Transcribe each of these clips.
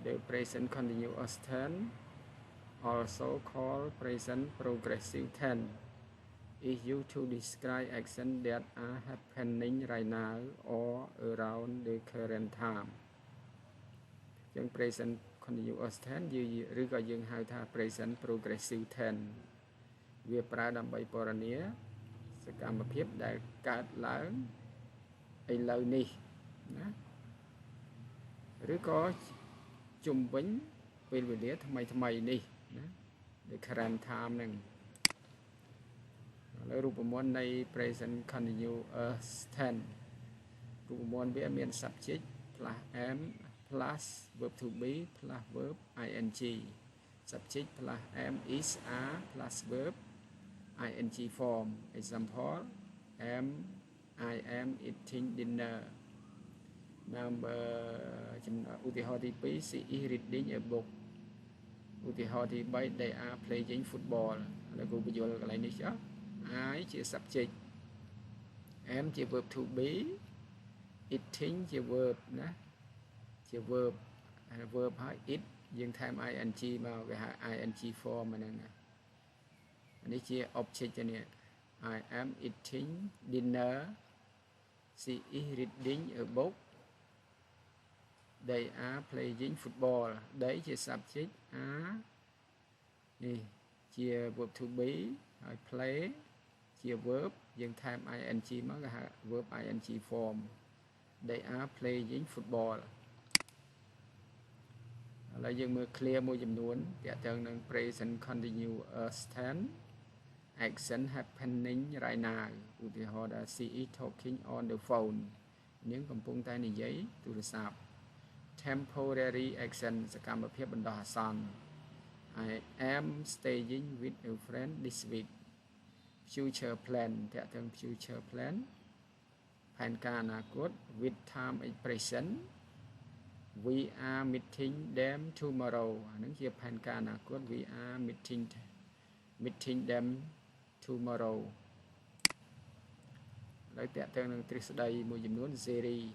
the present continuous tense also called present progressive tense is used to describe actions that are happening right now or around the current time យើង present continuous tense ឬក៏យើងហៅថា present progressive tense វាប្រើដើម្បីពណ៌នាសកម្មភាពដែលកើតឡើងឥឡូវនេះណាឬក៏ជំវិញពេលវេលាថ្មីនេះណា the current time ហ្នឹងឥឡូវរូបមន្តនៃ present continuous tense រូបមន្តវាមាន subject plus am plus verb to be plus verb ing subject plus am is are plus verb ing form example I am eating dinner number ឧទាហរណ៍ទី2 she is reading a book ឧទាហរណ៍ទី3 they are playing football ឥឡូវគ្រូបញ្យល់កន្លែងនេះចុះ I ជា subject am ជា verb to be eating ជា verb ណាជា verb ហើយ it យើងថែម ing មកគេហៅ ing form ហ្នឹងណានេះជា object ទៅនេះ I am eating dinner she is reading a book they are playing football they ជា subject are នេះជា verb to be ហើយ play ជា verb យើងថែម ing មកគេហៅ verb ing form they are playing football ឥឡូវយើងមើល clear មួយចំនួនទាក់ទងនឹង present continuous tense action happening right now ឧទាហរណ៍ថា she is talking on the phone នាងកំពុងតែនិយាយទូរស័ព្ទ temporary action សកម្មភាពបណ្ដោះអាសន្ន I am staying with a friend this week future plan ទាក់ទង future plan ផែនការអនាគត with time is present we are meeting them tomorrow អានឹងជាផែនការអនាគត we are meeting them tomorrow ហើយតើតើនឹងទ្រឹស្ដីមួយចំនួន series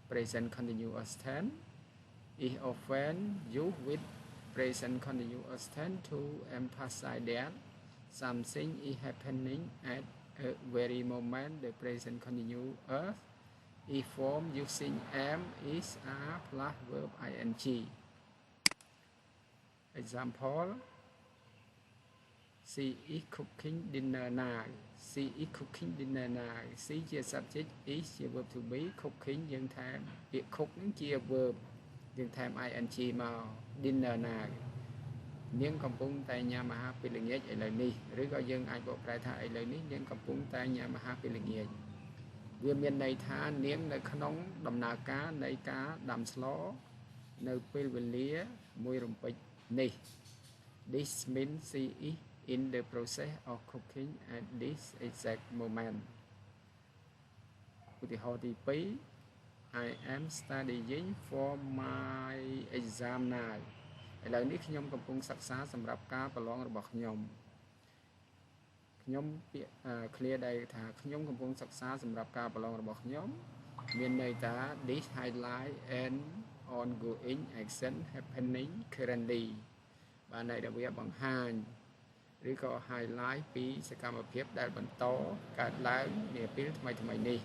present continuous tense is often used with present continuous tense to emphasize that something is happening at a very moment the present continuous is formed using am is are plus verb ing example she is cooking dinner now she is cooking dinner now she ជា subject is ជា verb to be cooking យើងថែមពាក្យ cook នឹងជា verb យើងថែម ing មក dinner now នាងកំពុងតែញ៉ាំអាហារពេលល្ងាចឥឡូវនេះឬក៏យើងអាចបកប្រែថាឥឡូវនេះនាងកំពុងតែញ៉ាំអាហារពេលល្ងាចវាមានន័យថានាងនៅក្នុងដំណើរការនៃការដាំស្លនៅពេលវេលាមួយរំពេចនេះ this means she is in the process of cooking at this exact moment ឧទាហរណ៍ទី2 I am studying for my exam now ឥឡូវនេះខ្ញុំកំពុងសិក្សាសម្រាប់ការប្រឡងរបស់ខ្ញុំពាក្យ clear ដែលថាខ្ញុំកំពុងសិក្សាសម្រាប់ការប្រឡងរបស់ខ្ញុំមានន័យថា this highlight an ongoing action happening currently បានន័យថាវាបង្ហាញឬក៏ highlight ពីសកម្មភាពដែលបន្តកើតឡើងនាពេលថ្មីនេះ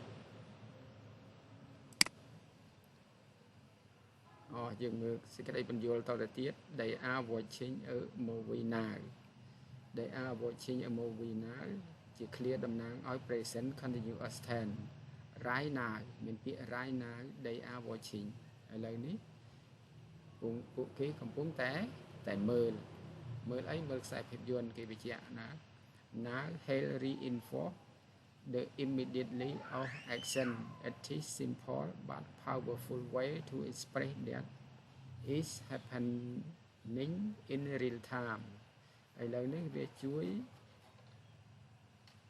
យើងមើលសេចក្តីបញ្យល់តទៅទៀត they are watching a movie now they are watching a movie now ជា clear តំណាងឲ្យ present continuous tense right now មានពាក្យ right now they are watching ឥឡូវនេះពួកគេកំពុងតែមើលអីមើលខ្សែភាពយន្តគេបញ្ជាក់ណា now Hale reinforce the immediately of action it is simple but powerful way to express that is happening in real time ឥឡូវនេះវាជួយ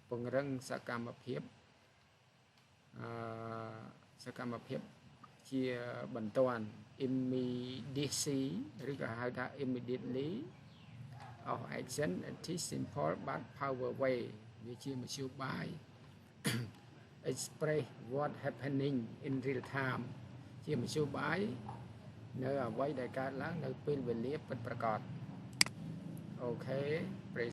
ពង្រឹងសកម្មភាពជាបន្ទាន់ immediacy ឬក៏ហៅថា immediately of action it is simple but power way វាជាមធ្យោបាយ express what happening in real time ជាមធ្យោបាយ នៅអ្វីដែលកើតឡើងនៅពេលវេលាពិតប្រាកដអូខេប្រិយ